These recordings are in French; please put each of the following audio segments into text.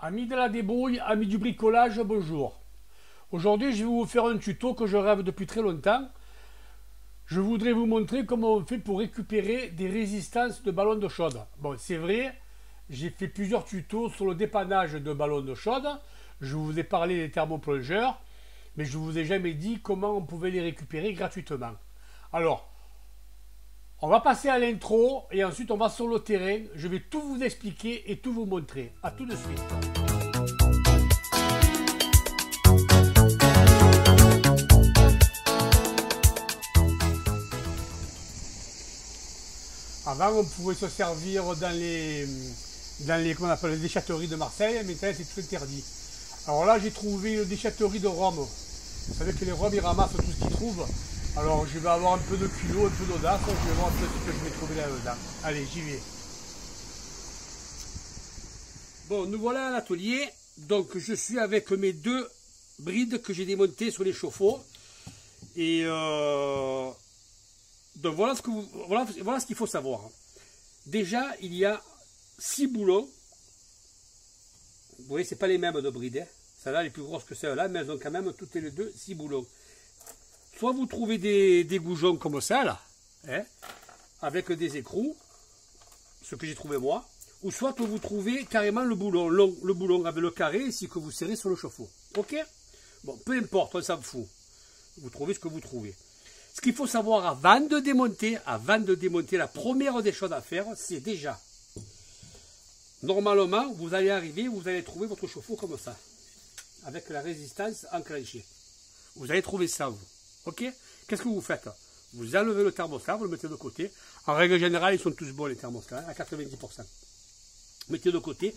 Amis de la débrouille, amis du bricolage, bonjour. Aujourd'hui, je vais vous faire un tuto que je rêve depuis très longtemps. Je voudrais vous montrer comment on fait pour récupérer des résistances de ballons d'eau chaude. Bon, c'est vrai, j'ai fait plusieurs tutos sur le dépannage de ballons d'eau chaude. Je vous ai parlé des thermoplongeurs, mais je ne vous ai jamais dit comment on pouvait les récupérer gratuitement. Alors, on va passer à l'intro et ensuite on va sur le terrain. Je vais tout vous expliquer et tout vous montrer. A tout de suite. Avant, on pouvait se servir dans les comment on appelle, les déchetteries de Marseille, mais maintenant c'est tout interdit. Alors là, j'ai trouvé une déchetterie de Rome. Vous savez que les Roms, ils ramassent tout ce qu'ils trouvent. Alors, je vais avoir un peu de culot, un peu d'audace. Je vais voir un peu ce que je vais trouver là-dedans. Allez, j'y vais. Bon, nous voilà à l'atelier. Donc, je suis avec mes deux brides que j'ai démontées sur les chauffe-eau. Et donc, voilà ce qu'il faut savoir. Déjà, il y a 6 boulons. Vous voyez, ce n'est pas les mêmes de brides. Hein. Celle-là, elle est plus grosse que celle-là, mais elles ont quand même toutes les deux 6 boulons. Soit vous trouvez des goujons comme ça, là, hein, avec des écrous, ce que j'ai trouvé moi, ou soit vous trouvez carrément le boulon long, le boulon avec le carré, ici que vous serrez sur le chauffe-eau. Ok? Bon, peu importe, on s'en fout. Vous trouvez ce que vous trouvez. Ce qu'il faut savoir avant de démonter, la première des choses à faire, c'est déjà, normalement, vous allez arriver, vous allez trouver votre chauffe-eau comme ça, avec la résistance enclenchée. Vous allez trouver ça, vous. Ok? Qu'est-ce que vous faites? Vous enlevez le thermostat, vous le mettez de côté. En règle générale, ils sont tous bons, les thermostats, à 90%. Mettez de côté.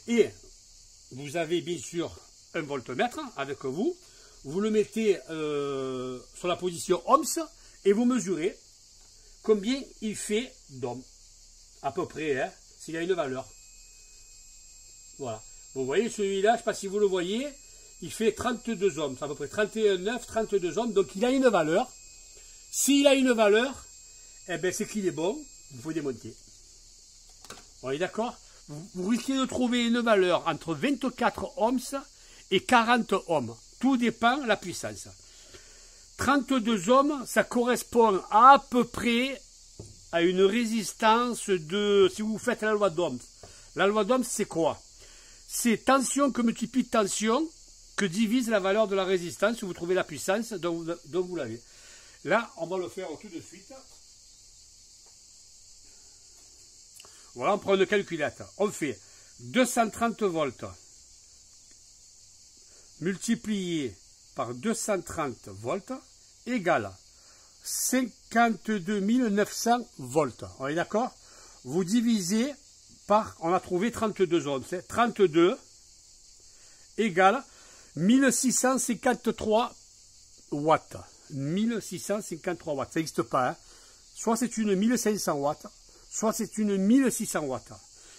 Et vous avez bien sûr un voltmètre avec vous. Vous le mettez sur la position ohms et vous mesurez combien il fait d'ohms. À peu près, hein, s'il y a une valeur. Voilà. Vous voyez celui-là, je ne sais pas si vous le voyez. Il fait 32 ohms, à peu près 31,9, 32 ohms, donc il a une valeur. S'il a une valeur, eh ben c'est qu'il est bon, vous pouvez démonter. On est d'accord? Vous risquez de trouver une valeur entre 24 ohms et 40 ohms. Tout dépend de la puissance. 32 ohms, ça correspond à peu près à une résistance de, si vous faites la loi d'Ohms. La loi d'Ohms, c'est quoi? C'est tension que multiplie tension, que divise la valeur de la résistance, vous trouvez la puissance dont vous l'avez. Là, on va le faire tout de suite. Voilà, on prend une calculette. On fait 230 volts multiplié par 230 volts égale 52 900 volts. On est d'accord? Vous divisez par, on a trouvé 32 ohms. 32 égale 1653 watts. 1653 watts. Ça n'existe pas. Hein. Soit c'est une 1500 watts, soit c'est une 1600 watts.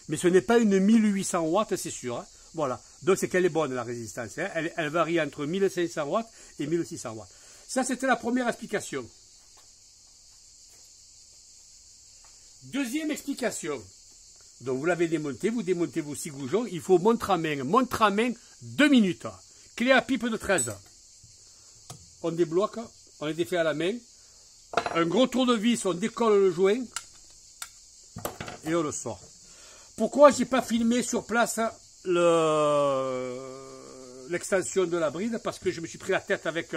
Mais ce n'est pas une 1800 watts, c'est sûr. Hein. Voilà. Donc c'est qu'elle est bonne, la résistance. Hein. Elle varie entre 1500 watts et 1600 watts. Ça, c'était la première explication. Deuxième explication. Donc vous l'avez démonté, vous démontez vos 6 goujons. Il faut montre à main 2 minutes. Clé à pipe de 13. On débloque, on les défait à la main. Un gros tour de vis, on décolle le joint et on le sort. Pourquoi je n'ai pas filmé sur place l'extension de la bride? Parce que je me suis pris la tête avec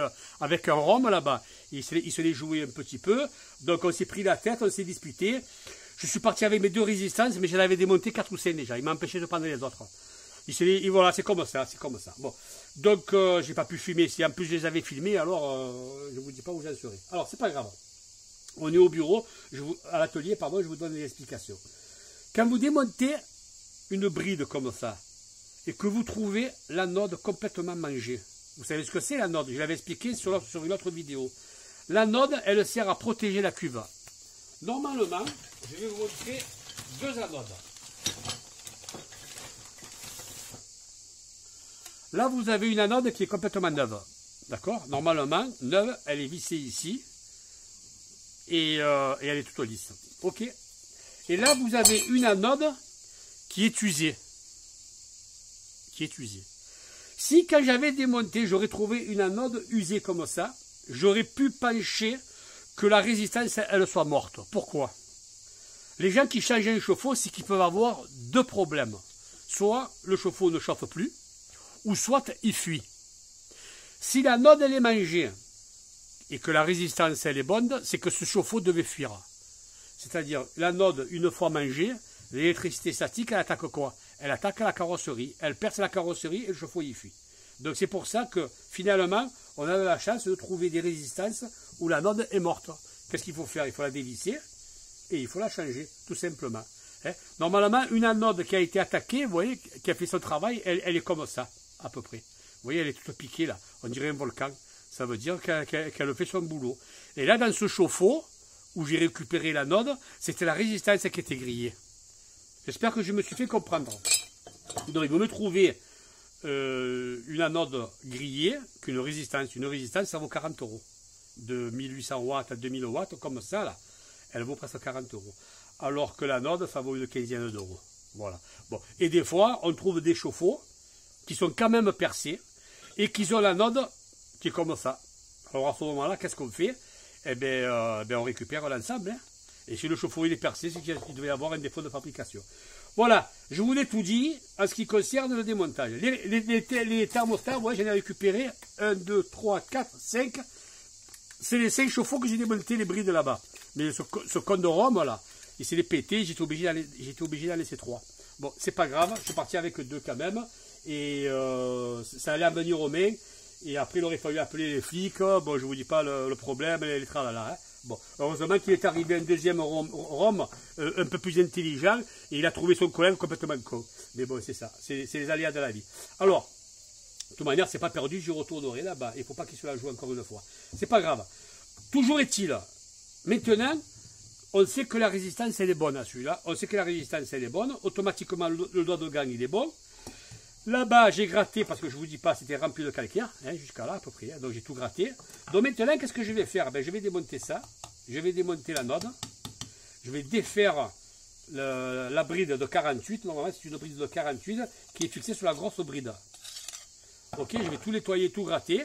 un rhum là-bas. Il se l'est joué un petit peu. Donc on s'est pris la tête, on s'est disputé. Je suis parti avec mes 2 résistances, mais je l'avais démonté 4 ou 5 déjà. Il m'a empêché de prendre les autres. Voilà, c'est comme ça, c'est comme ça. Bon, donc j'ai pas pu filmer. Si en plus je les avais filmés, alors je vous dis pas où j'en serai. Alors c'est pas grave. On est au bureau, à l'atelier, pardon, je vous donne des explications. Quand vous démontez une bride comme ça et que vous trouvez l'anode complètement mangée, vous savez ce que c'est l'anode? Je l'avais expliqué sur une autre vidéo. L'anode, elle sert à protéger la cuve. Normalement, je vais vous montrer 2 anodes. Là, vous avez une anode qui est complètement neuve. D'accord? Normalement, neuve, elle est vissée ici. Et elle est toute lisse. Ok? Et là, vous avez une anode qui est usée. qui est usé. Si quand j'avais démonté, j'aurais trouvé une anode usée comme ça, j'aurais pu pencher que la résistance, elle soit morte. Pourquoi? Les gens qui changent un chauffe-eau, c'est qu'ils peuvent avoir deux problèmes. Soit le chauffe-eau ne chauffe plus, ou soit il fuit. Si l'anode elle est mangée et que la résistance elle est bonne, c'est que ce chauffe-eau devait fuir. C'est-à-dire l'anode, une fois mangée, l'électricité statique, elle attaque quoi? Elle attaque la carrosserie, elle perce la carrosserie et le chauffe-eau y fuit. Donc c'est pour ça que finalement, on a la chance de trouver des résistances où l'anode est morte. Qu'est-ce qu'il faut faire? Il faut la dévisser et il faut la changer, tout simplement. Normalement, une anode qui a été attaquée, vous voyez, qui a fait son travail, elle est comme ça, à peu près. Vous voyez, elle est toute piquée là, on dirait un volcan. Ça veut dire qu'elle fait son boulot. Et là, dans ce chauffe-eau, où j'ai récupéré l'anode, c'était la résistance qui était grillée. J'espère que je me suis fait comprendre. Donc, il vaut mieux trouver une anode grillée qu'une résistance. Une résistance, ça vaut 40 €. De 1800 watts à 2000 watts, comme ça, là, elle vaut presque 40 €. Alors que l'anode, ça vaut une quinzaine d'euros. Voilà. Bon. Et des fois, on trouve des chauffe-eau qui sont quand même percés et qui ont l'anode qui est comme ça. Alors à ce moment-là, qu'est-ce qu'on fait? Eh bien, on récupère l'ensemble. Hein. Et si le chauffe-eau il est percé, c'est qu'il devait y avoir un défaut de fabrication. Voilà, je vous l'ai tout dit en ce qui concerne le démontage. Les thermostats, moi j'en ai récupéré 1, 2, 3, 4, 5. C'est les 5 chauffe-eau que j'ai démonté les brides là-bas. Mais ce con de Rome là, il s'est les pété, j'étais obligé d'en laisser 3. Bon, c'est pas grave, je suis parti avec 2 quand même. Et ça allait en venir aux mains. Et après, il aurait fallu appeler les flics. Bon, je vous dis pas le problème, les tralala. Hein. Bon, heureusement qu'il est arrivé un deuxième Rome un peu plus intelligent. Et il a trouvé son collègue complètement con. Mais bon, c'est ça. C'est les aléas de la vie. Alors, de toute manière, c'est pas perdu. J'y retournerai là-bas. Il ne faut pas qu'il se la joue encore une fois. C'est pas grave. Toujours est-il. Maintenant, on sait que la résistance, elle est bonne à celui-là. On sait que la résistance, elle est bonne. Automatiquement, le doigt de gang, il est bon. Là-bas, j'ai gratté, parce que je ne vous dis pas, c'était rempli de calcaire, hein, jusqu'à là à peu près. Hein, donc j'ai tout gratté. Donc maintenant, qu'est-ce que je vais faire? Ben, je vais démonter ça. Je vais démonter l'anode. Je vais défaire la bride de 48. Normalement, c'est une bride de 48 qui est fixée sur la grosse bride. Ok, je vais tout nettoyer, tout gratter.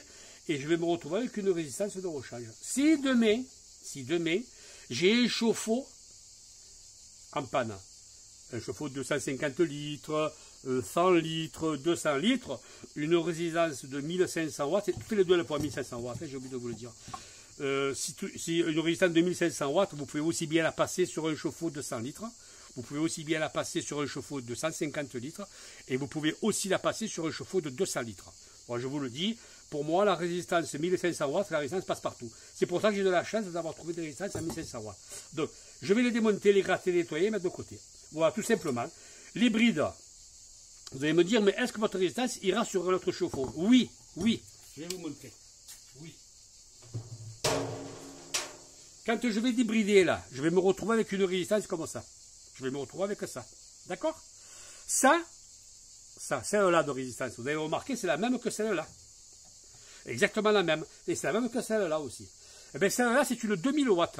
Et je vais me retrouver avec une résistance de rechange. Si demain, j'ai un chauffe-eau en panne, un chauffe-eau de 250 litres, 100 litres, 200 litres, une résistance de 1500 watts, toutes les deux elles pour 1500 watts, hein, j'ai oublié de vous le dire. Si une résistance de 1500 watts, vous pouvez aussi bien la passer sur un chauffe-eau de 100 litres, vous pouvez aussi bien la passer sur un chauffe-eau de 150 litres, et vous pouvez aussi la passer sur un chauffe-eau de 200 litres. Bon, je vous le dis, pour moi, la résistance 1500 watts, la résistance passe partout. C'est pour ça que j'ai de la chance d'avoir trouvé des résistances à 1500 watts. Donc, je vais les démonter, les gratter, les nettoyer, mettre de côté. Voilà, tout simplement. Les brides, vous allez me dire, mais est-ce que votre résistance ira sur notre chauffe-eau? Oui, oui, je vais vous montrer. Oui. Quand je vais débrider là, je vais me retrouver avec une résistance comme ça. Je vais me retrouver avec ça. D'accord? Ça, celle-là de résistance, vous avez remarqué, c'est la même que celle-là. Exactement la même. Et c'est la même que celle-là aussi. Et bien celle-là, c'est une 2000 watts.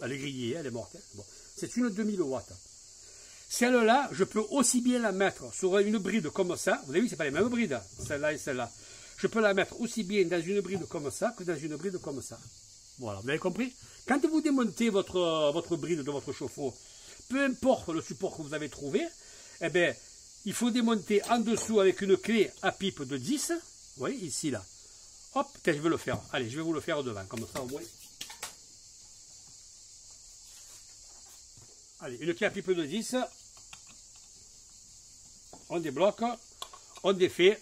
Elle est grillée, elle est morte. Hein. Bon. C'est une 2000 watts. Celle-là, je peux aussi bien la mettre sur une bride comme ça. Vous avez vu, ce n'est pas les mêmes brides, celle-là et celle-là. Je peux la mettre aussi bien dans une bride comme ça que dans une bride comme ça. Voilà, vous avez compris? Quand vous démontez votre bride de votre chauffe-eau, peu importe le support que vous avez trouvé, eh bien, il faut démonter en dessous avec une clé à pipe de 10. Vous voyez, ici, là. Hop, je vais le faire. Allez, je vais vous le faire devant, comme ça au moins. Allez, une clé à pipe de 10. On débloque, on défait.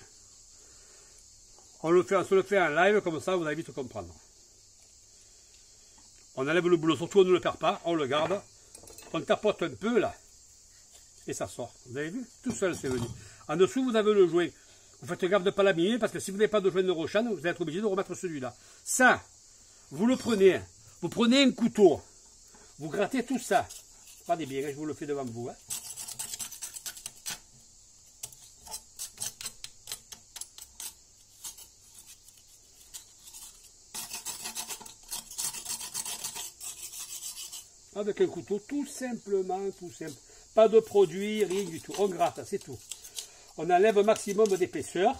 On se le fait en live, comme ça vous allez vite comprendre. On enlève le boulot, surtout on ne le perd pas, on le garde. On tapote un peu là. Et ça sort. Vous avez vu? Tout seul c'est venu. En dessous vous avez le joint. Vous faites gaffe de ne pas l'abîmer parce que si vous n'avez pas de joint de rechange, vous allez être obligé de remettre celui-là. Ça, vous le prenez. Vous prenez un couteau. Vous grattez tout ça. Regardez bien, je vous le fais devant vous. Hein. Avec un couteau, tout simplement, tout simple. Pas de produit, rien du tout. On gratte, c'est tout. On enlève un maximum d'épaisseur.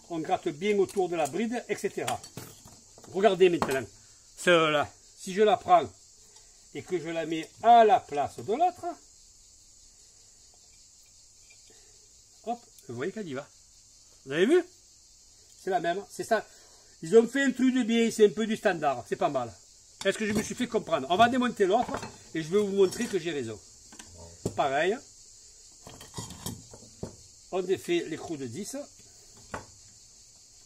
On gratte bien autour de la bride, etc. Regardez maintenant. Celle-là, si je la prends et que je la mets à la place de l'autre, hop, vous voyez qu'elle y va. Vous avez vu? C'est la même, c'est ça. Ils ont fait un truc de bien, c'est un peu du standard, c'est pas mal. Est-ce que je me suis fait comprendre? On va démonter l'autre et je vais vous montrer que j'ai raison. Pareil, on défait l'écrou de 10.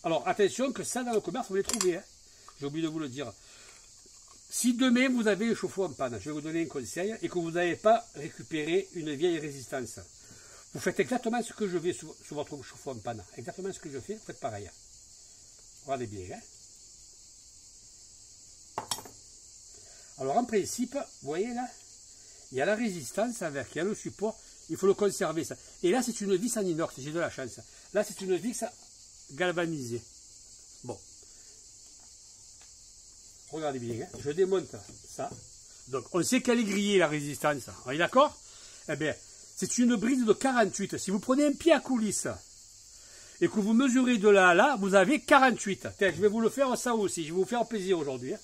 Alors attention que ça dans le commerce vous les trouvez, hein. J'ai oublié de vous le dire. Si demain vous avez un chauffe-eau en panne, je vais vous donner un conseil, et que vous n'avez pas récupéré une vieille résistance, vous faites exactement ce que je fais sur votre chauffe-eau en panne. Exactement ce que je fais, vous faites pareil. Regardez bien. Hein. Alors en principe, vous voyez là, il y a la résistance avec, il y a le support, il faut le conserver ça. Et là c'est une vis en inox, j'ai de la chance. Là c'est une vis galvanisée. Bon. Regardez bien, hein. Je démonte ça. Donc on sait qu'elle est grillée la résistance. On est d'accord? Eh bien, c'est une bride de 48. Si vous prenez un pied à coulisse et que vous mesurez de là à là, vous avez 48. Tiens, je vais vous le faire ça aussi. Je vais vous faire plaisir aujourd'hui. Hein.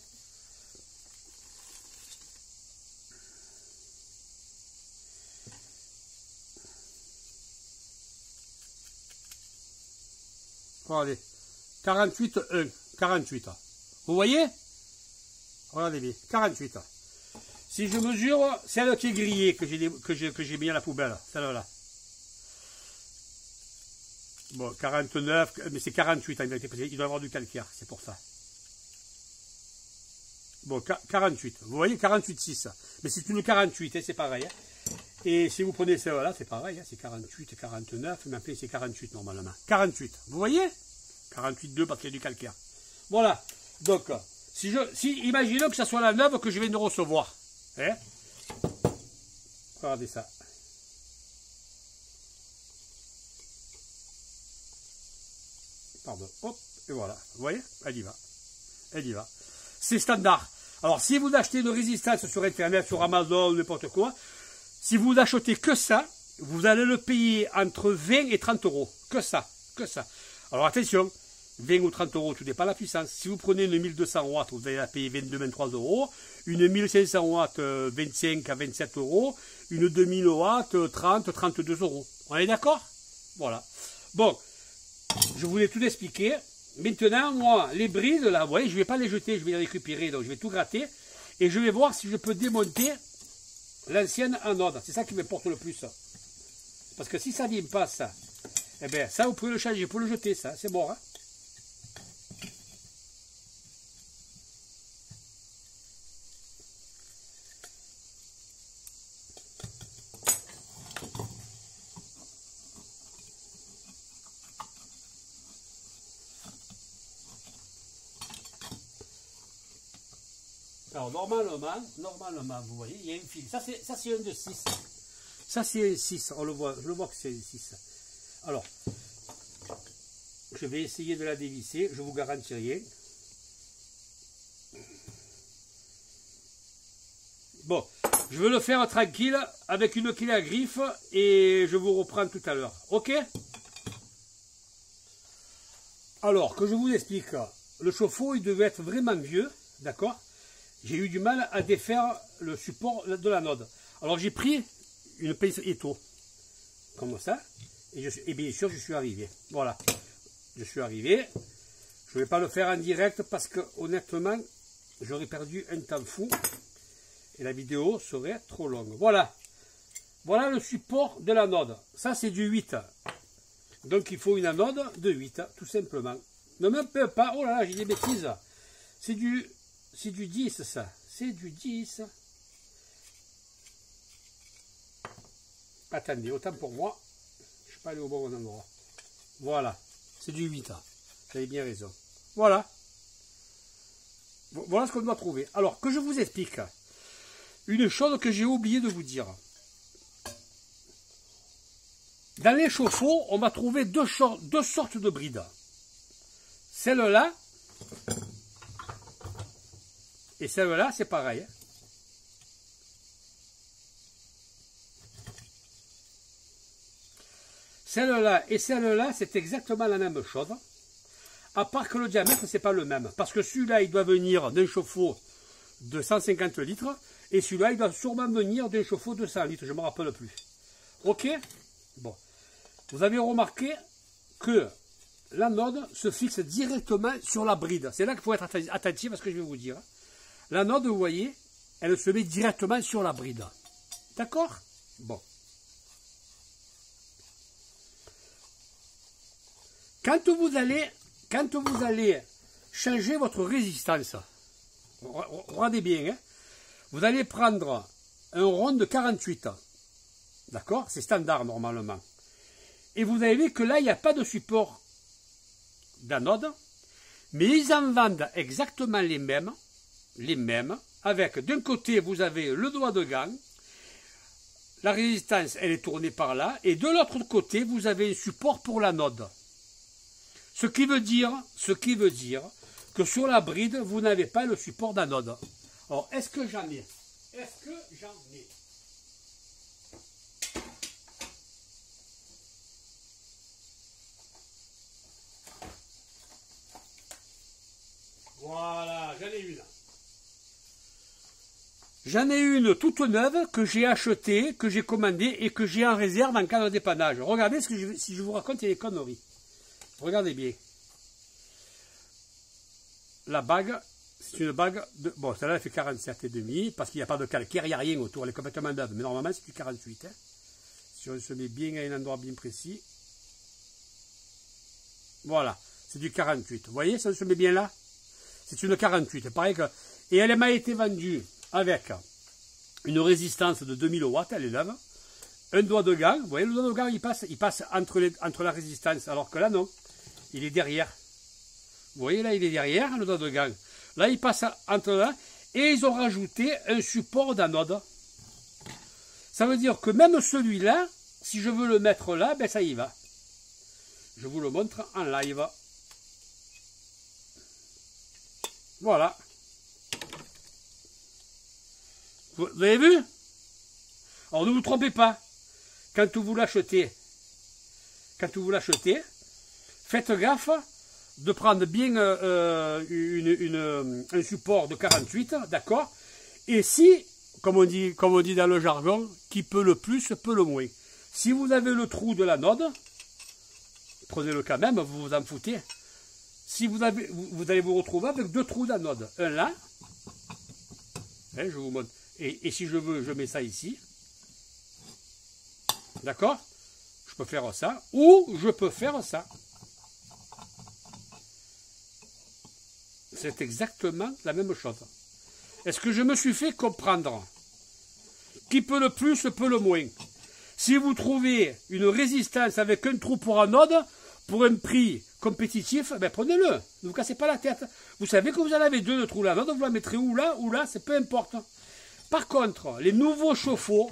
Regardez. 48, 1. 48. Vous voyez? Regardez bien. 48. Si je mesure celle qui est grillée, que j'ai mis à la poubelle, celle-là. Bon, 49, mais c'est 48 en vérité, parce qu'il doit y avoir du calcaire, c'est pour ça. Bon, 48. Vous voyez, 48,6. Mais c'est une 48, hein, c'est pareil. Hein. Et si vous prenez celle-là, c'est pareil, hein, c'est 48, 49, mais après c'est 48 normalement. 48, vous voyez? 48,2 parce qu'il y a du calcaire. Voilà. Donc, imaginons que ça soit la neuve que je viens de recevoir. Hein? Regardez ça. Pardon. Hop, et voilà. Vous voyez? Elle y va. Elle y va. C'est standard. Alors, si vous achetez une résistance sur Internet, sur Amazon, n'importe quoi, si vous achetez que ça, vous allez le payer entre 20 et 30 euros. Que ça. Que ça. Alors, attention. 20 ou 30 euros, tout dépend de la puissance. Si vous prenez une 1200 watts, vous allez la payer 22-23 euros. Une 1500 watts, 25 à 27 euros. Une 2000 watts, 30-32 euros. On est d'accord? Voilà. Bon, je vous l'ai tout expliqué. Maintenant, moi, les brides, là, vous voyez, je ne vais pas les jeter, je vais les récupérer. Donc, je vais tout gratter. Et je vais voir si je peux démonter l'ancienne anode. C'est ça qui m'importe le plus. Parce que si ça ne vient pas, ça, eh bien, ça, vous pouvez le changer, vous pouvez le jeter, ça. C'est bon, hein? Alors, normalement, vous voyez, il y a une file. Ça, c'est un de 6. Ça, c'est un 6. On le voit, je le vois que c'est un 6. Alors, je vais essayer de la dévisser. Je vous garantis rien. Bon, je vais le faire tranquille avec une clé à griffe et je vous reprends tout à l'heure. Ok? Alors, que je vous explique. Le chauffe-eau, il devait être vraiment vieux. D'accord? J'ai eu du mal à défaire le support de l'anode. Alors j'ai pris une pince étau, comme ça, et bien sûr je suis arrivé. Voilà, je suis arrivé. Je ne vais pas le faire en direct parce que honnêtement, j'aurais perdu un temps fou et la vidéo serait trop longue. Voilà, voilà le support de l'anode. Ça c'est du 8. Donc il faut une anode de 8, tout simplement. Ne me peux pas, oh là là, j'ai des bêtises. C'est du 10, ça. C'est du 10. Attendez, autant pour moi. Je ne suis pas allé au bon endroit. Voilà. C'est du 8. Vous avez bien raison. Voilà. Voilà ce qu'on doit trouver. Alors, que je vous explique. Une chose que j'ai oublié de vous dire. Dans les chauffe-eau, on va trouver deux sortes de brides. Celle-là. Et celle-là, c'est pareil. celle-là et celle-là, c'est exactement la même chose. À part que le diamètre, c'est pas le même. Parce que celui-là, il doit venir d'un chauffe-eau de 150 litres. Et celui-là, il doit sûrement venir d'un chauffe-eau de 100 litres. Je ne me rappelle plus. Ok? Bon. Vous avez remarqué que l'anode se fixe directement sur la bride. C'est là qu'il faut être attentif à ce que je vais vous dire. L'anode, vous voyez, elle se met directement sur la bride. D'accord? Bon. Quand vous allez changer votre résistance, regardez bien, hein, vous allez prendre un rond de 48. D'accord? C'est standard normalement. Et vous avez vu que là, il n'y a pas de support d'anode, mais ils en vendent exactement les mêmes, avec d'un côté, vous avez le doigt de gant, la résistance, elle est tournée par là, et de l'autre côté, vous avez un support pour l'anode. Ce qui veut dire que sur la bride, vous n'avez pas le support d'anode. Alors, est-ce que j'en ai? Voilà, j'en ai une. J'en ai une toute neuve que j'ai achetée, que j'ai commandée et que j'ai en réserve en cas de dépannage. Regardez si je vous raconte des conneries. Regardez bien. La bague, c'est une bague de... Bon, celle-là, elle fait 47,5 parce qu'il n'y a pas de calcaire, il n'y a rien autour, elle est complètement neuve. Mais normalement, c'est du 48. Hein. Si on se met bien à un endroit bien précis. Voilà, c'est du 48. Vous voyez, ça se met bien là? C'est une 48. Pareil que... Et elle m'a été vendue avec une résistance de 2000 watts, elle est neuve. Un doigt de gant, vous voyez, le doigt de gant, il passe entre la résistance, alors que là, non. Il est derrière. Vous voyez, là, il est derrière, le doigt de gant. Là, il passe entre là. Et ils ont rajouté un support d'anode. Ça veut dire que même celui-là, si je veux le mettre là, ben ça y va. Je vous le montre en live. Voilà. Vous avez vu? Alors, ne vous trompez pas. Quand vous l'achetez, faites gaffe de prendre bien un support de 48, d'accord? Et si, comme on dit dans le jargon, qui peut le plus, peut le moins. Si vous avez le trou de l'anode, prenez-le quand même, vous vous en foutez. Si vous allez vous retrouver avec deux trous d'anode. Un là, hein, je vous montre. Et si je veux, je mets ça ici. D'accord? Je peux faire ça, ou je peux faire ça. C'est exactement la même chose. Est-ce que je me suis fait comprendre? Qui peut le plus, peut le moins. Si vous trouvez une résistance avec un trou pour anode, pour un prix compétitif, ben prenez-le. Ne vous cassez pas la tête. Vous savez que vous en avez deux de trous d'anode, vous la mettrez où là, c'est peu importe. Par contre, les nouveaux chauffe-eau,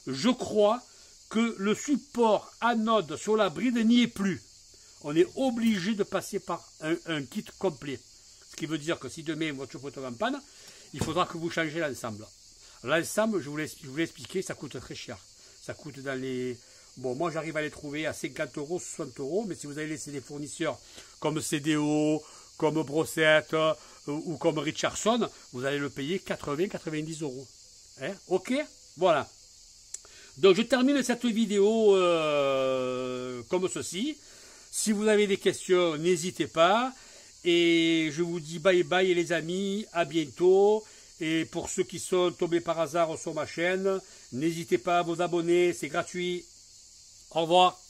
je crois que le support anode sur la bride n'y est plus. On est obligé de passer par un kit complet. Ce qui veut dire que si demain votre chauffe-eau tombe en panne, il faudra que vous changez l'ensemble. L'ensemble, je vous l'ai expliqué, ça coûte très cher. Ça coûte dans les... Bon, moi j'arrive à les trouver à 50 €, 60 €, mais si vous avez laissé des fournisseurs comme CDO, comme Brossette ou comme Richardson, vous allez le payer 80-90 €. Hein? Ok? Voilà. Donc je termine cette vidéo comme ceci. Si vous avez des questions, n'hésitez pas. Et je vous dis bye bye les amis, à bientôt. Et pour ceux qui sont tombés par hasard sur ma chaîne, n'hésitez pas à vous abonner, c'est gratuit. Au revoir.